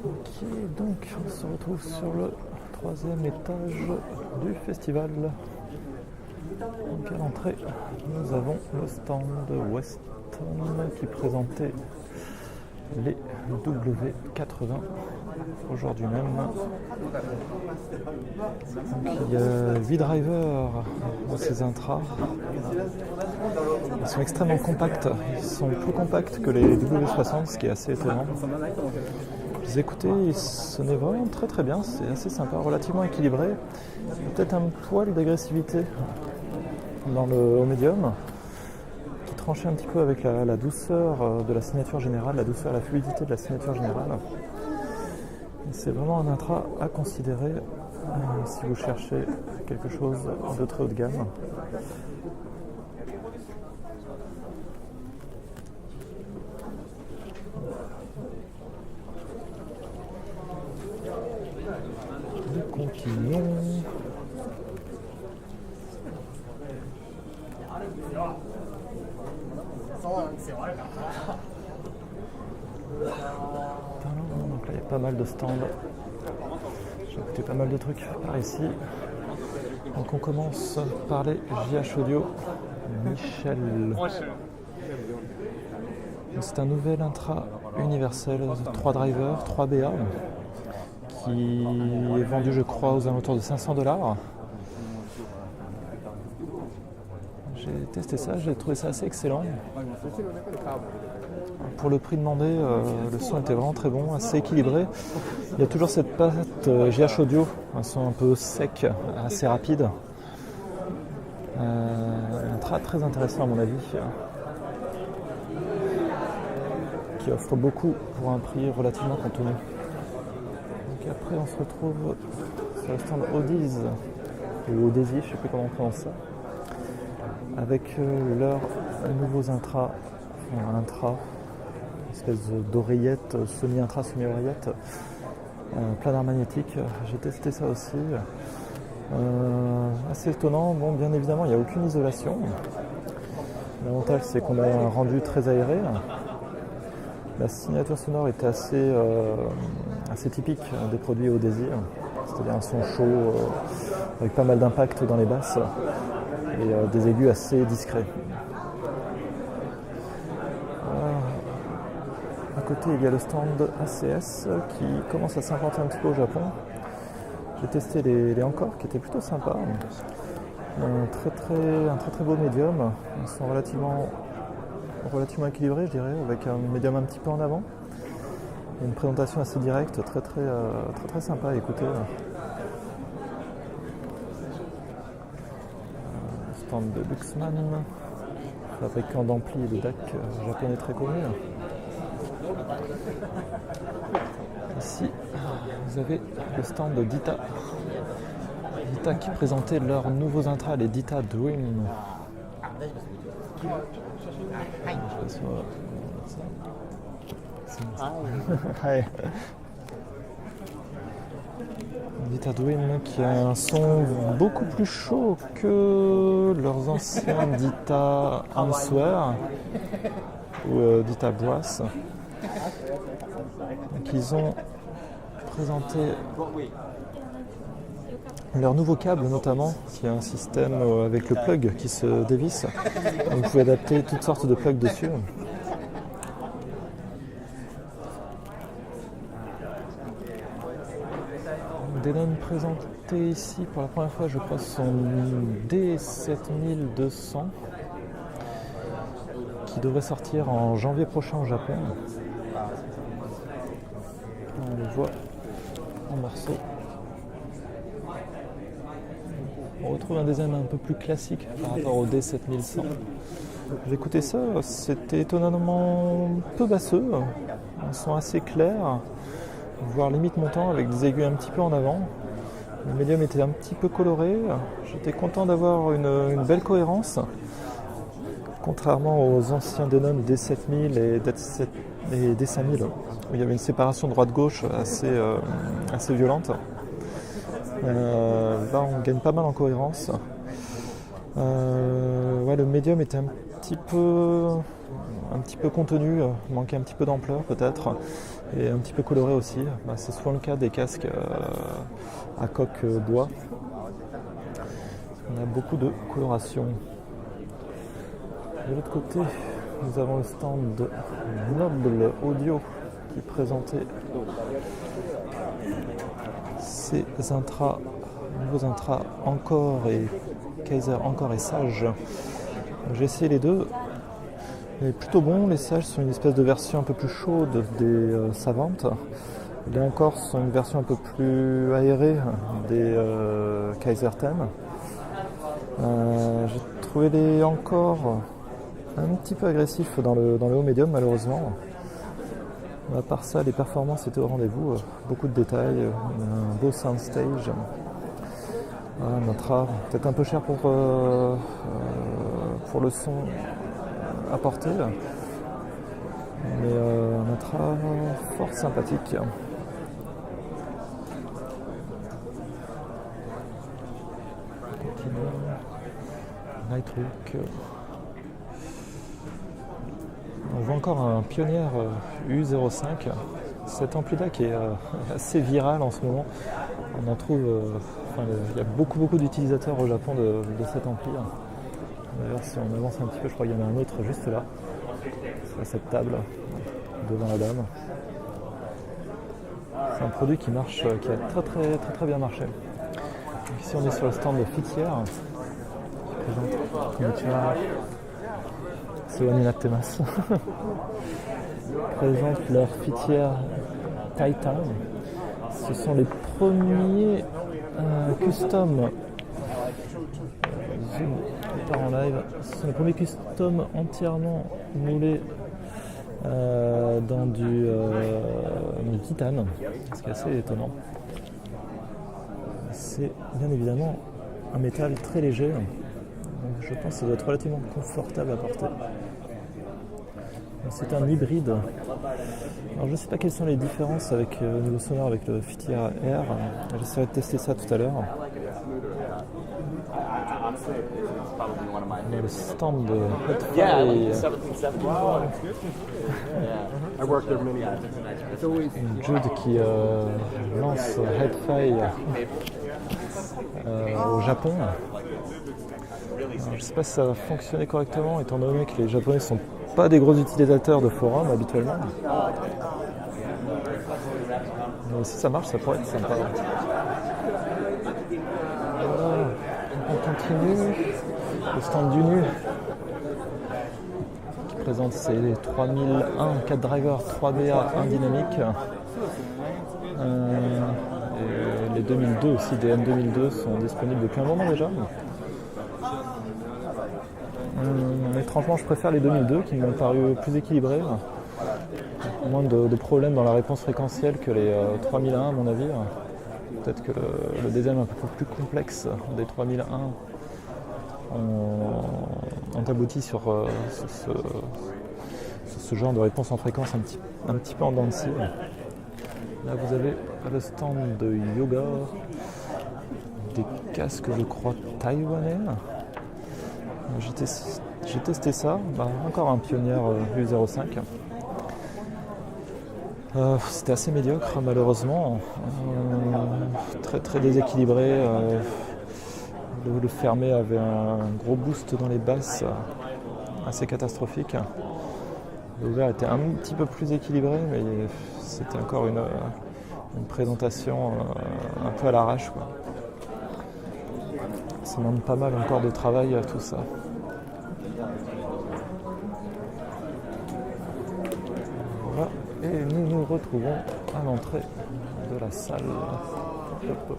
Ok, donc on se retrouve sur le troisième étage du festival. Donc à l'entrée, nous avons le stand Weston qui présentait les W80 aujourd'hui même. Donc il y a 8 drivers dans ces intras. Ils sont extrêmement compacts, ils sont plus compacts que les W60, ce qui est assez étonnant. Je les ai écoutés, ils sonnaient vraiment très très bien, c'est assez sympa, relativement équilibré. Peut-être un poil d'agressivité dans le haut médium, qui tranchait un petit peu avec la douceur de la signature générale, la douceur et la fluidité de la signature générale. Et c'est vraiment un intra à considérer si vous cherchez quelque chose de très haut de gamme. Nous continuons. Donc là il y a pas mal de stands. J'ai écouté pas mal de trucs par ici. Donc on commence par les JH Audio. Michel. C'est un nouvel intra universel, 3 drivers, 3 BA, qui est vendu je crois aux alentours de 500$. J'ai testé ça, j'ai trouvé ça assez excellent. Pour le prix demandé, le son était vraiment très bon, assez équilibré. Il y a toujours cette patte GH Audio, un son un peu sec, assez rapide. Un très intéressant à mon avis, qui offre beaucoup pour un prix relativement contenu. Donc après on se retrouve sur le stand Audiz, ou Audizy, je ne sais plus comment on prononce ça, avec leurs nouveaux intras, un intra, une espèce d'oreillette, semi-intra, semi-oreillette, planar magnétique. J'ai testé ça aussi. Assez étonnant. Bon, bien évidemment, il n'y a aucune isolation. L'avantage, c'est qu'on a un rendu très aéré. La signature sonore était assez typique des produits Audizy, c'est-à-dire un son chaud avec pas mal d'impact dans les basses et des aigus assez discrets. À côté, il y a le stand ACS qui commence à s'implanter un petit peu au Japon. J'ai testé les Encore qui étaient plutôt sympas. Un très beau médium. Ils sont relativement équilibrés, je dirais, avec un médium un petit peu en avant. Et une présentation assez directe, très sympa à écouter. Stand de Luxman, fabricant d'amplis et de DAC japonais très connu. Ici, vous avez le stand de Dita. Dita qui présentait leurs nouveaux intras, les Dita Dream. Dita Dream qui a un son beaucoup plus chaud que leurs anciens Dita Answer ou Dita Brass. Donc ils ont présenté leur nouveau câble notamment, qui a un système avec le plug qui se dévisse. Donc vous pouvez adapter toutes sortes de plugs dessus. Denon présenté ici pour la première fois, je crois, son D7200 qui devrait sortir en janvier prochain au Japon. On le voit en morceaux. On retrouve un design un peu plus classique par rapport au D7100. J'ai écouté ça, c'était étonnamment peu basseux, un son assez clair, voire limite montant avec des aigus un petit peu en avant. Le médium était un petit peu coloré, j'étais content d'avoir une belle cohérence, contrairement aux anciens Denon D7000 et D5000 où il y avait une séparation droite-gauche assez violente. Là on gagne pas mal en cohérence. Le médium était un petit peu un petit peu contenu, manquait un petit peu d'ampleur peut-être, et un petit peu coloré aussi. C'est souvent le cas des casques à coque bois. On a beaucoup de coloration. De l'autre côté, nous avons le stand de Noble Audio qui présentait ses nouveaux intras Encore et Kaiser Encore et Sage. J'ai essayé les deux. Il est plutôt bon. Les Sages sont une espèce de version un peu plus chaude des Savantes. Les Encore sont une version un peu plus aérée des Kaiser 10. J'ai trouvé les Encore un petit peu agressifs dans le haut médium malheureusement. À part ça, les performances étaient au rendez-vous. Beaucoup de détails, un beau soundstage. Un Intra, peut-être un peu cher pour le son apporté, mais un Intra fort sympathique. Nightlook. On voit encore un Pioneer U05. Cet ampli-là qui est assez viral en ce moment. On en trouve, il y a beaucoup d'utilisateurs au Japon de cet ampli. D'ailleurs, si on avance un petit peu, je crois qu'il y en a un autre juste là, à cette table, devant la dame. C'est un produit qui marche, qui a très bien marché. Donc ici, on est sur le stand de Fitière, qui présente présente leur Fitière Titan. Ce sont les premiers custom en live. Ce sont les premiers custom entièrement moulés dans du titane, ce qui est assez étonnant. C'est bien évidemment un métal très léger, donc je pense que ça doit être relativement confortable à porter. C'est un hybride. Alors je ne sais pas quelles sont les différences avec au niveau sonore avec le Fitière Air. J'essaierai de tester ça tout à l'heure. On a le stand de Jude qui lance Headfy au Japon. Alors, je ne sais pas si ça va fonctionner correctement étant donné que les Japonais ne sont pas des gros utilisateurs de forum habituellement. Mais si ça marche, ça pourrait être sympa. Voilà, on continue. Le stand du Nu qui présente ses 3001 4 drivers 3DA 1 dynamique. Et les 2002 aussi, des M2002 sont disponibles depuis un moment déjà. Étrangement, je préfère les 2002 qui m'ont paru plus équilibrés. Moins de problèmes dans la réponse fréquentielle que les 3001 à mon avis. Peut-être que le design un peu plus complexe des 3001 ont abouti sur ce genre de réponse en fréquence un petit peu en dents de scie. Là vous avez le stand de Yoga, des casques je crois taïwanais. J'ai testé ça, encore un Pioneer U05. C'était assez médiocre malheureusement, très déséquilibré. Le fermé avait un gros boost dans les basses, assez catastrophique. L'ouvert était un petit peu plus équilibré, mais c'était encore une présentation un peu à l'arrache, quoi. Ça demande pas mal encore de travail tout ça. Voilà, et nous nous retrouvons à l'entrée de la salle. Hop.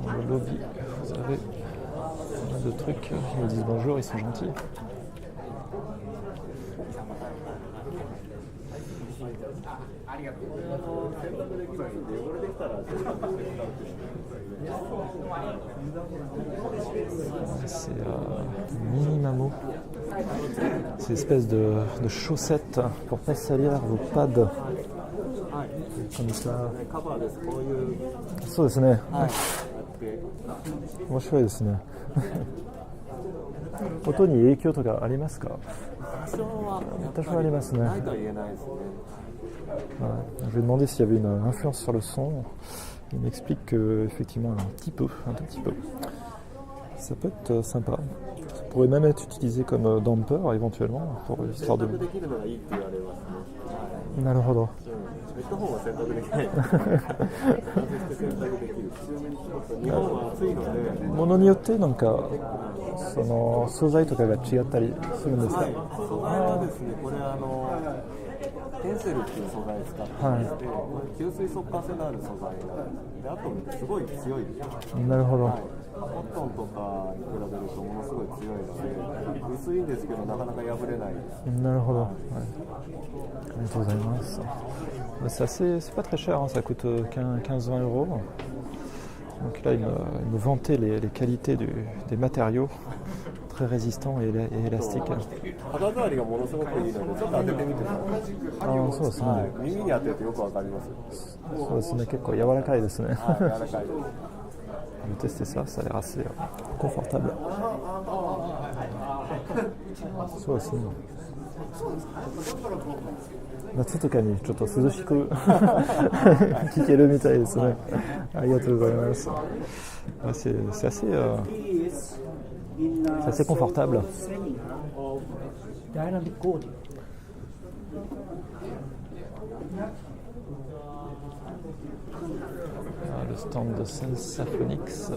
Dans le lobby, vous avez plein de trucs, ils me disent bonjour, ils sont gentils. C'est Minimamo. C'est une espèce de chaussettes pour pas salir vos pads. Comme ça. そうですね。面白いですね。音に影響とかありますか？多少ありますね。Ouais. Je lui ai demandé s'il y avait une influence sur le son. Il m'explique qu'effectivement, un tout petit peu. Ça peut être sympa. Ça pourrait même être utilisé comme damper éventuellement pour l'histoire de. なるほど。ヘッドホンは選択できない。日本は暑いので。ものによってなんかその素材とかが違ったりするんですか？はい、素材はですね、これテンセルっていう素材を使ってまして、吸水速乾性のある素材で、あとすごい強いです。なるほど。はい、コットンとかに比べるとものすごい強いので、薄いんですけどなかなか破れないです。なるほど。はい、ありがとうございます。C'est pas très cher, hein, ça coûte 15-20 euros. Donc là, il me vantait les qualités des matériaux, très résistants et élastiques. 肌触りがものすごくいいので、ちょっと当ててみてください。あ、そうですね。はい、耳に当てるとよくわかります。そうですね、結構柔らかいですね。はい、柔らかいです。Je vais tester ça, ça a l'air assez confortable. そうですね。夏とかにちょっと涼しく聞けるみたいですね。ありがとうございます。C'est assez confortable. Le stand de Sensaphonics,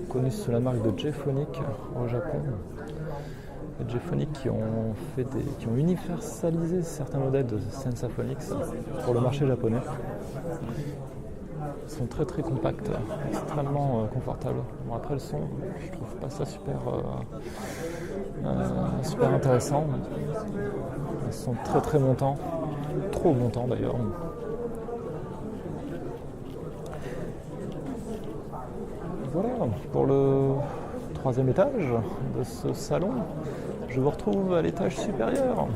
connu sous la marque de J-Phonic au Japon. Les J-Phonic qui ont universalisé certains modèles de Sensaphonics pour le marché japonais. Ils sont très très compacts, extrêmement confortables. Bon, après le son, je trouve pas ça super intéressant. Ils sont très très montants, trop montants d'ailleurs. Voilà pour le 3e étage de ce salon. Je vous retrouve à l'étage supérieur.